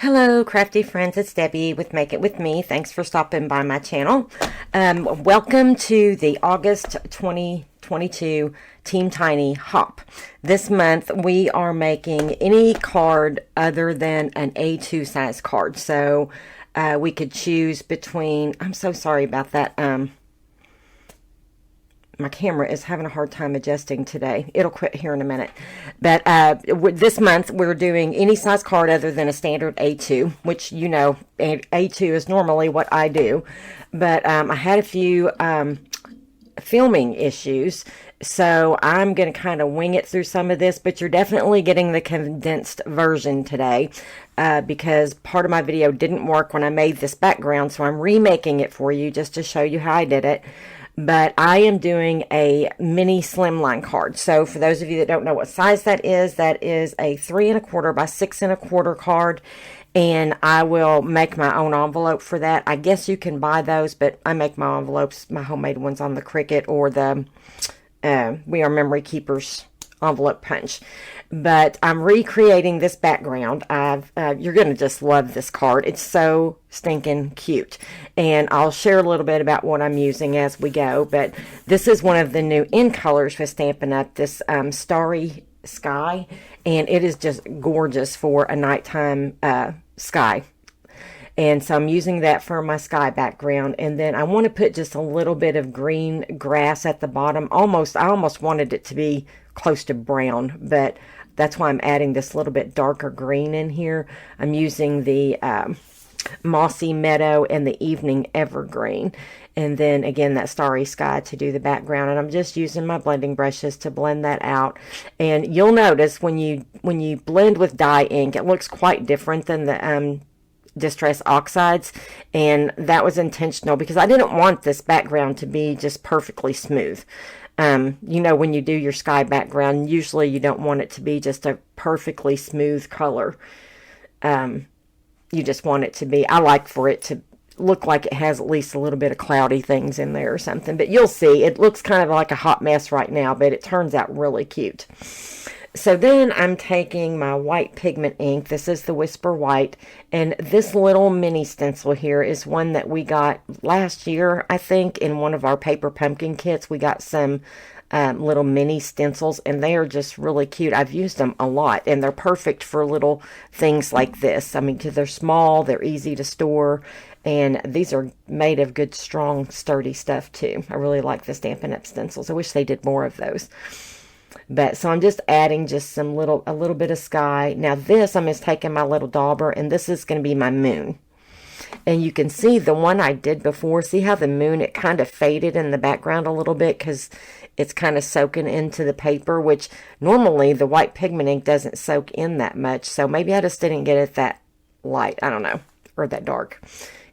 Hello, crafty friends. It's Debbie with Make It With Me. Thanks for stopping by my channel. Welcome to the August 2022 Team Tiny Hop. This month we are making any card other than an A2 size card. So we could choose between, I'm so sorry about that. My camera is having a hard time adjusting today. It'll quit here in a minute. But this month we're doing any size card other than a standard A2, which you know A2 is normally what I do. But I had a few filming issues, so I'm going to kind of wing it through some of this, but you're definitely getting the condensed version today because part of my video didn't work when I made this background, so I'm remaking it for you just to show you how I did it. But I am doing a mini slimline card. So for those of you that don't know what size that is a 3 1/4 by 6 1/4 card. And I will make my own envelope for that. I guess you can buy those, but I make my envelopes, my homemade ones, on the Cricut or the We Are Memory Keepers envelope punch. But I'm recreating this background. You're going to just love this card. It's so stinking cute. And I'll share a little bit about what I'm using as we go. But this is one of the new in colors for Stampin' Up! This Starry Sky. And it is just gorgeous for a nighttime sky. And so I'm using that for my sky background. And then I want to put just a little bit of green grass at the bottom. I almost wanted it to be close to brown, but that's why I'm adding this little bit darker green in here. I'm using the Mossy Meadow and the Evening Evergreen. And then again, that Starry Sky to do the background. And I'm just using my blending brushes to blend that out. And you'll notice when you blend with dye ink, it looks quite different than the Distress Oxides, and that was intentional because I didn't want this background to be just perfectly smooth. You know, when you do your sky background, usually you don't want it to be just a perfectly smooth color. You just want it to be, I like for it to look like it has at least a little bit of cloudy things in there or something, but you'll see, it looks kind of like a hot mess right now, but it turns out really cute. So then I'm taking my white pigment ink. This is the Whisper White. And this little mini stencil here is one that we got last year, I think, in one of our paper pumpkin kits. We got some little mini stencils, and they are just really cute. I've used them a lot, and they're perfect for little things like this. I mean, because they're small, they're easy to store, and these are made of good, strong, sturdy stuff, too. I really like the Stampin' Up! Stencils. I wish they did more of those. But so I'm just adding just a little bit of sky. Now this, I'm just taking my little dauber, and this is going to be my moon. And you can see the one I did before. See how the moon, it kind of faded in the background a little bit because it's kind of soaking into the paper, which normally the white pigment ink doesn't soak in that much. So maybe I just didn't get it that light. I don't know. Or that dark.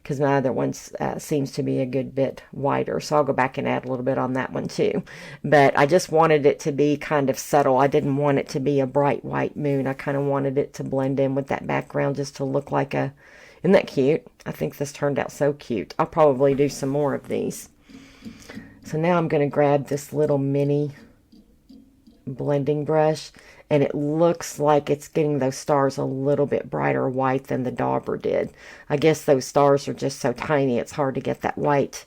Because my other one seems to be a good bit whiter. So I'll go back and add a little bit on that one too. But I just wanted it to be kind of subtle. I didn't want it to be a bright white moon. I kind of wanted it to blend in with that background just to look like a... Isn't that cute? I think this turned out so cute. I'll probably do some more of these. So now I'm going to grab this little mini blending brush. And it looks like it's getting those stars a little bit brighter white than the dauber did. I guess those stars are just so tiny, it's hard to get that white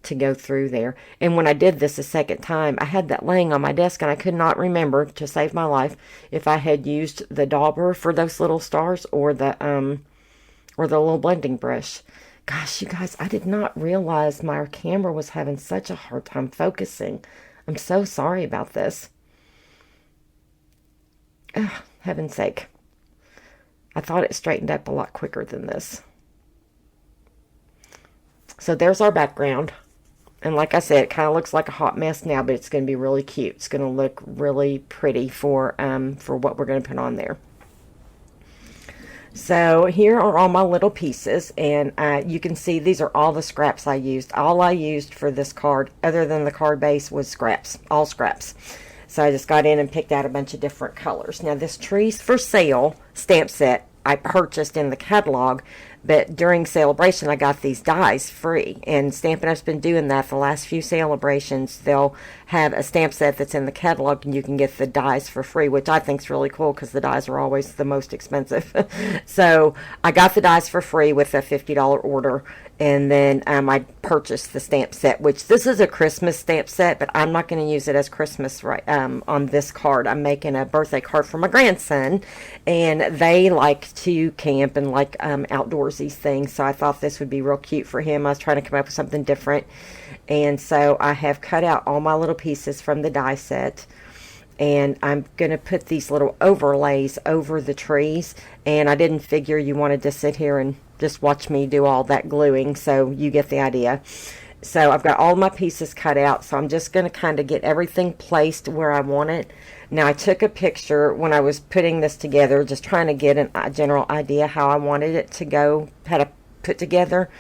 to go through there. And when I did this a second time, I had that laying on my desk, and I could not remember, to save my life, if I had used the dauber for those little stars or the little blending brush. Gosh, you guys, I did not realize my camera was having such a hard time focusing. I'm so sorry about this. Oh, heaven's sake. I thought it straightened up a lot quicker than this. So there's our background. And like I said, it kind of looks like a hot mess now, but it's going to be really cute. It's going to look really pretty for what we're going to put on there. So here are all my little pieces, and you can see these are all the scraps I used. All I used for this card, other than the card base, was scraps. All scraps. So I just got in and picked out a bunch of different colors. Now this Trees for Sale stamp set I purchased in the catalog. But during Sale-A-Bration, I got these dies free, and Stampin' Up's been doing that the last few Sale-A-Brations. They'll have a stamp set that's in the catalog, and you can get the dies for free, which I think is really cool because the dies are always the most expensive. So I got the dies for free with a $50 order, and then I purchased the stamp set, which this is a Christmas stamp set, but I'm not going to use it as Christmas on this card. I'm making a birthday card for my grandson, and they like to camp and like outdoorsy things, so I thought this would be real cute for him. I was trying to come up with something different, and so I have cut out all my little pieces from the die set, and I'm going to put these little overlays over the trees, and I didn't figure you wanted to sit here and just watch me do all that gluing, so you get the idea. So I've got all my pieces cut out, so I'm just going to kind of get everything placed where I want it. Now, I took a picture when I was putting this together, just trying to get a general idea how I wanted it to go, how to put together.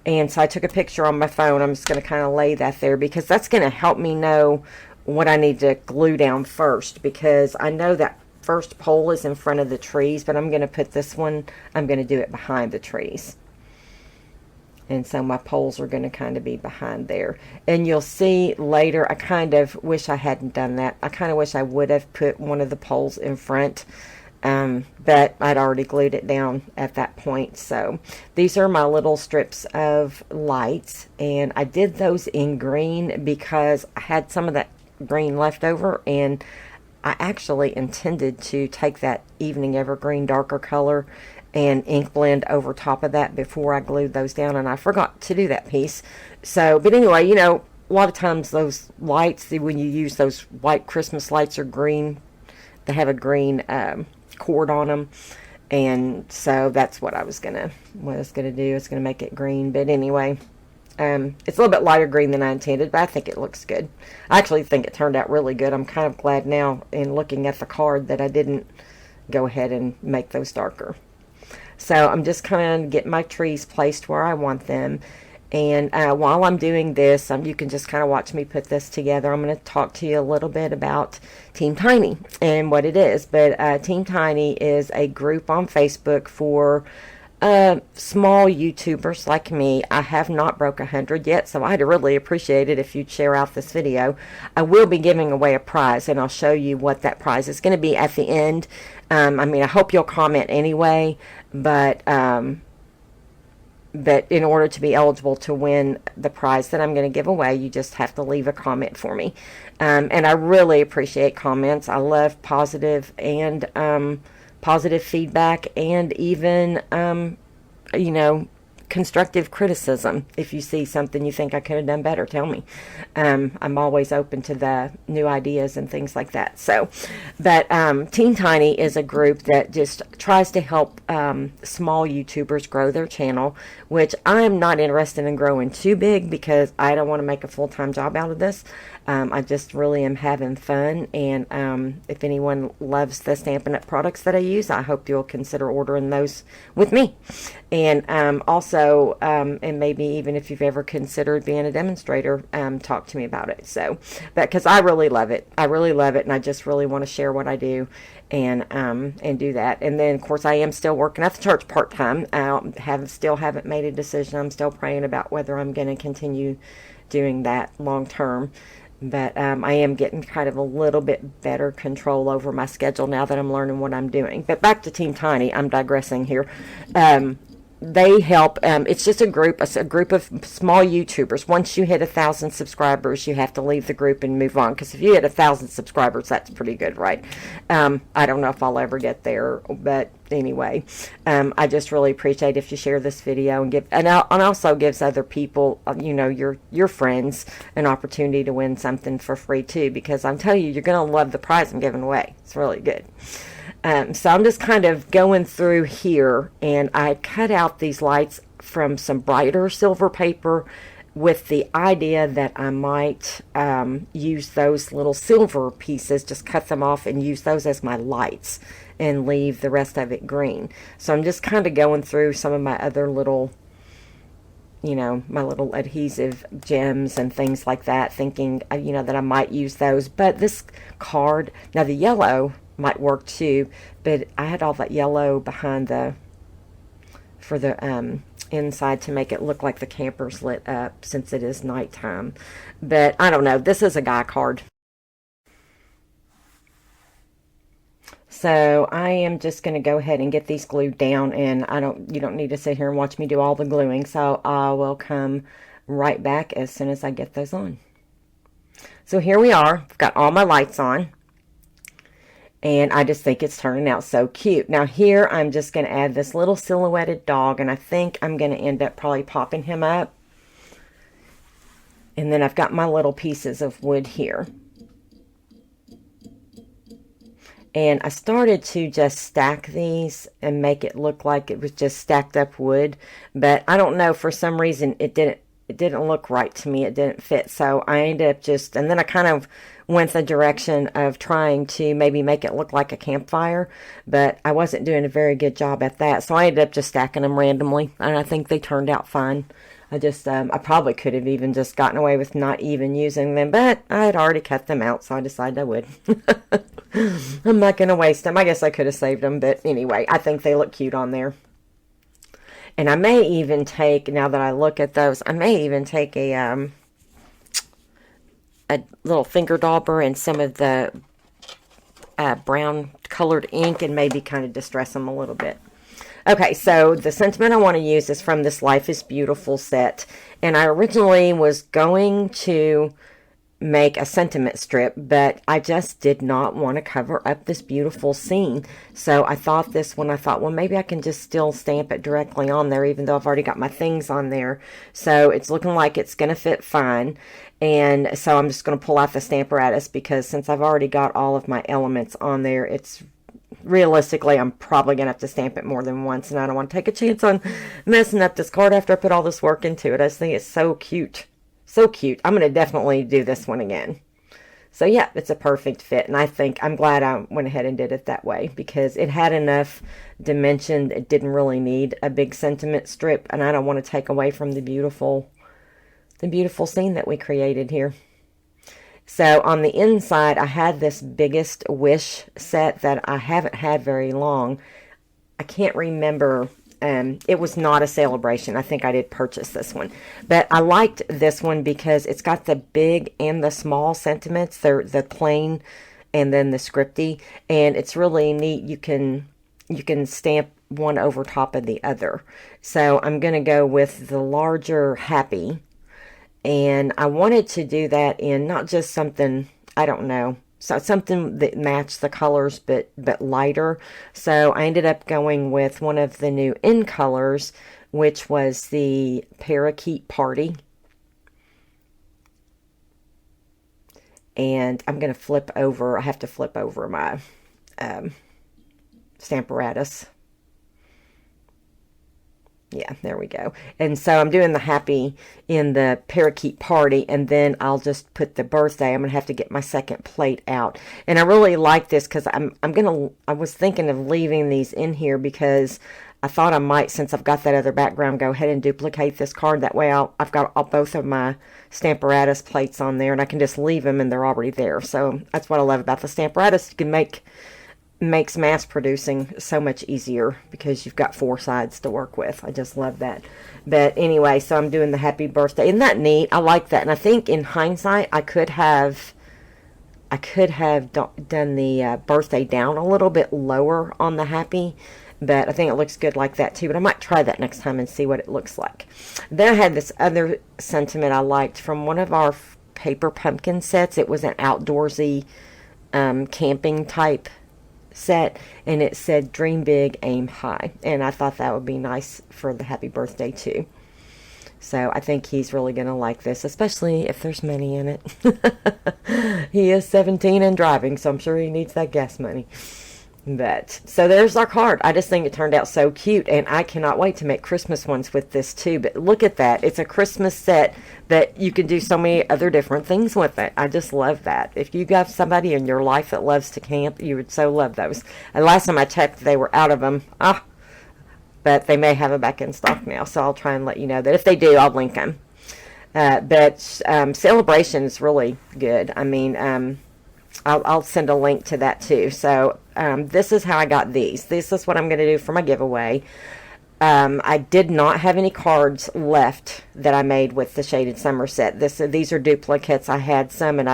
And so I took a picture on my phone. I'm just going to kind of lay that there because that's going to help me know what I need to glue down first, because I know that first pole is in front of the trees, but I'm going to put this one, I'm going to do it behind the trees. And so my poles are going to kind of be behind there. And you'll see later, I kind of wish I hadn't done that. I kind of wish I would have put one of the poles in front. But I'd already glued it down at that point. So these are my little strips of lights. And I did those in green because I had some of that green left over. And I actually intended to take that Evening Evergreen darker color and ink blend over top of that before I glued those down, and I forgot to do that piece. So, but anyway, you know, a lot of times those lights, when you use those white Christmas lights, are green. They have a green cord on them, and so that's what I was gonna do. It's gonna make it green. But anyway, it's a little bit lighter green than I intended, but I think it looks good. I actually think it turned out really good. I'm kind of glad now in looking at the card that I didn't go ahead and make those darker. So I'm just kind of getting my trees placed where I want them. And while I'm doing this, you can just kind of watch me put this together. I'm going to talk to you a little bit about Team Tiny and what it is. But Team Tiny is a group on Facebook for small YouTubers like me. I have not broke 100 yet, so I'd really appreciate it if you'd share out this video. I will be giving away a prize, and I'll show you what that prize is going to be at the end. I mean, I hope you'll comment anyway, but in order to be eligible to win the prize that I'm going to give away, you just have to leave a comment for me. And I really appreciate comments. I love positive and positive feedback, and even you know, constructive criticism. If you see something you think I could have done better, tell me. I'm always open to the new ideas and things like that. So, but Team Tiny is a group that just tries to help small YouTubers grow their channel, which I'm not interested in growing too big because I don't want to make a full-time job out of this. I just really am having fun, and if anyone loves the Stampin' Up! Products that I use, I hope you'll consider ordering those with me. And also, and maybe even if you've ever considered being a demonstrator, talk to me about it. So, because I really love it. I really love it, and I just really want to share what I do and do that. And then, of course, I am still working at the church part-time. I still haven't made a decision. I'm still praying about whether I'm going to continue doing that long-term. But I am getting kind of a little bit better control over my schedule now that I'm learning what I'm doing. But back to Team Tiny, I'm digressing here. They help, it's just a group of small YouTubers. Once you hit 1,000 subscribers, you have to leave the group and move on. Because if you hit 1,000 subscribers, that's pretty good, right? I don't know if I'll ever get there, but anyway, I just really appreciate if you share this video and also gives other people, you know, your friends, an opportunity to win something for free too. Because I'm telling you, you're going to love the prize I'm giving away. It's really good. So I'm just kind of going through here, and I cut out these lights from some brighter silver paper with the idea that I might use those little silver pieces, just cut them off and use those as my lights and leave the rest of it green. So I'm just kind of going through some of my other little, you know, my little adhesive gems and things like that, thinking, you know, that I might use those. But this card, now the yellow might work too, but I had all that yellow behind the for the inside to make it look like the camper's lit up since it is nighttime. But I don't know. This is a guy card. So I am just going to go ahead and get these glued down, and you don't need to sit here and watch me do all the gluing. So I will come right back as soon as I get those on. So here we are. I've got all my lights on, and I just think it's turning out so cute. Now here I'm just going to add this little silhouetted dog, and I think I'm going to end up probably popping him up. And then I've got my little pieces of wood here. And I started to just stack these and make it look like it was just stacked up wood, but I don't know, for some reason it didn't look right to me. It didn't fit. So I ended up and then I kind of went the direction of trying to maybe make it look like a campfire, but I wasn't doing a very good job at that. So I ended up just stacking them randomly, and I think they turned out fine. I probably could have even just gotten away with not even using them, but I had already cut them out, so I decided I would. I'm not going to waste them. I guess I could have saved them, but anyway, I think they look cute on there. And I may even take, now that I look at those, I may even take a little finger dauber and some of the brown colored ink and maybe kind of distress them a little bit. Okay, so the sentiment I want to use is from this Life is Beautiful set. And I originally was going to make a sentiment strip, but I just did not want to cover up this beautiful scene. So I thought well, maybe I can just still stamp it directly on there, even though I've already got my things on there. So it's looking like it's going to fit fine. And so I'm just going to pull out the Stamp-A-Ratus, because since I've already got all of my elements on there, realistically, I'm probably going to have to stamp it more than once, and I don't want to take a chance on messing up this card after I put all this work into it. I just think it's so cute. So cute. I'm going to definitely do this one again. So yeah, it's a perfect fit, and I'm glad I went ahead and did it that way, because it had enough dimension. It didn't really need a big sentiment strip, and I don't want to take away from the beautiful scene that we created here. So on the inside, I had this Biggest Wish set that I haven't had very long. I can't remember. It was not a Sale-A-Bration. I think I did purchase this one. But I liked this one because it's got the big and the small sentiments. They're the plain and then the scripty. And it's really neat. You can stamp one over top of the other. So I'm going to go with the larger Happy. And I wanted to do that in not just something, I don't know, so something that matched the colors but lighter. So I ended up going with one of the new in colors, which was the Parakeet Party. And I'm going to flip over, I have to flip over my Stamp-A-Ratus. Yeah, there we go. And so I'm doing the Happy in the Parakeet Party, and then I'll just put the birthday. I'm going to have to get my second plate out. And I really like this because I was thinking of leaving these in here because I thought I might, since I've got that other background, go ahead and duplicate this card. That way I've got both of my Stamp-A-Ratus plates on there, and I can just leave them and they're already there. So that's what I love about the Stamp-A-Ratus. You can makes mass producing so much easier because you've got 4 sides to work with. I just love that. But anyway, so I'm doing the happy birthday. Isn't that neat? I like that. And I think in hindsight, I could have done the birthday down a little bit lower on the happy, but I think it looks good like that too. But I might try that next time and see what it looks like. Then I had this other sentiment I liked from one of our paper pumpkin sets. It was an outdoorsy camping type set, and it said dream big, aim high, and I thought that would be nice for the happy birthday too. So I think he's really gonna like this, especially if there's money in it. He is 17 and driving, so I'm sure he needs that gas money. But so there's our card. I just think it turned out so cute, and I cannot wait to make Christmas ones with this too. But look at that. It's a Christmas set that you can do so many other different things with it. I just love that. If you got somebody in your life that loves to camp, you would so love those. And last time I checked, they were out of them. But they may have it back in stock now, so I'll try and let you know that. If they do, I'll link them. But Sale-A-Bration is really good. I mean, I'll send a link to that too. So this is how I got these. This is what I'm going to do for my giveaway. I did not have any cards left that I made with the Shaded Summer set. These are duplicates. I had some, and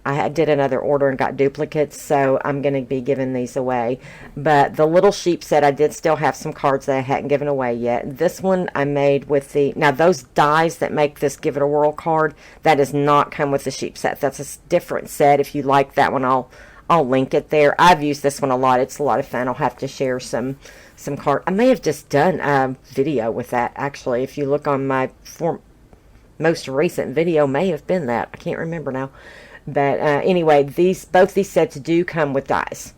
I did another order and got duplicates, so I'm going to be giving these away. But the little sheep set, I did still have some cards that I hadn't given away yet. This one I made with now those dies that make this Give It a Whirl card, that does not come with the sheep set. That's a different set. If you like that one, I'll link it there. I've used this one a lot. It's a lot of fun. I'll have to share some card. I may have just done a video with that, actually. If you look on my most recent video, may have been that. I can't remember now. But anyway, both these sets do come with dies.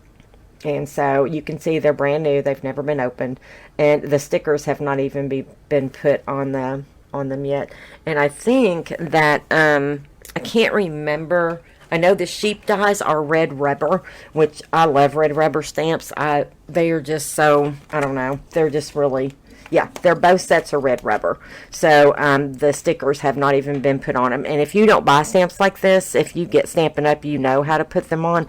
And so you can see they're brand new. They've never been opened. And the stickers have not even been put on them yet. And I think that, I can't remember. I know the sheep dies are red rubber, which I love red rubber stamps. They are just so, I don't know, they're just really, yeah, they're both sets are red rubber. So the stickers have not even been put on them. And if you don't buy stamps like this, if you get Stampin' Up, you know how to put them on.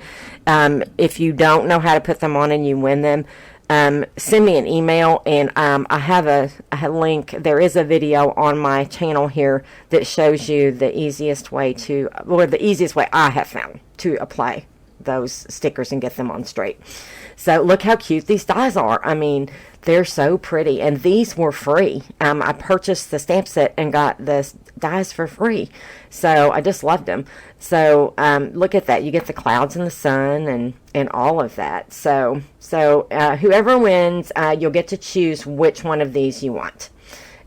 If you don't know how to put them on and you win them, send me an email, and I have a link. There is a video on my channel here that shows you the easiest way the easiest way I have found to apply those stickers and get them on straight. So look how cute these dies are. I mean, they're so pretty, and these were free. I purchased the stamp set and got the dies for free, so I just loved them. So look at that. You get the clouds and the sun and all of that. So whoever wins, you'll get to choose which one of these you want.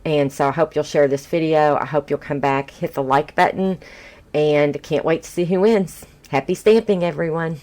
And so I hope you'll share this video. I hope you'll come back, hit the like button, and can't wait to see who wins. Happy stamping, everyone.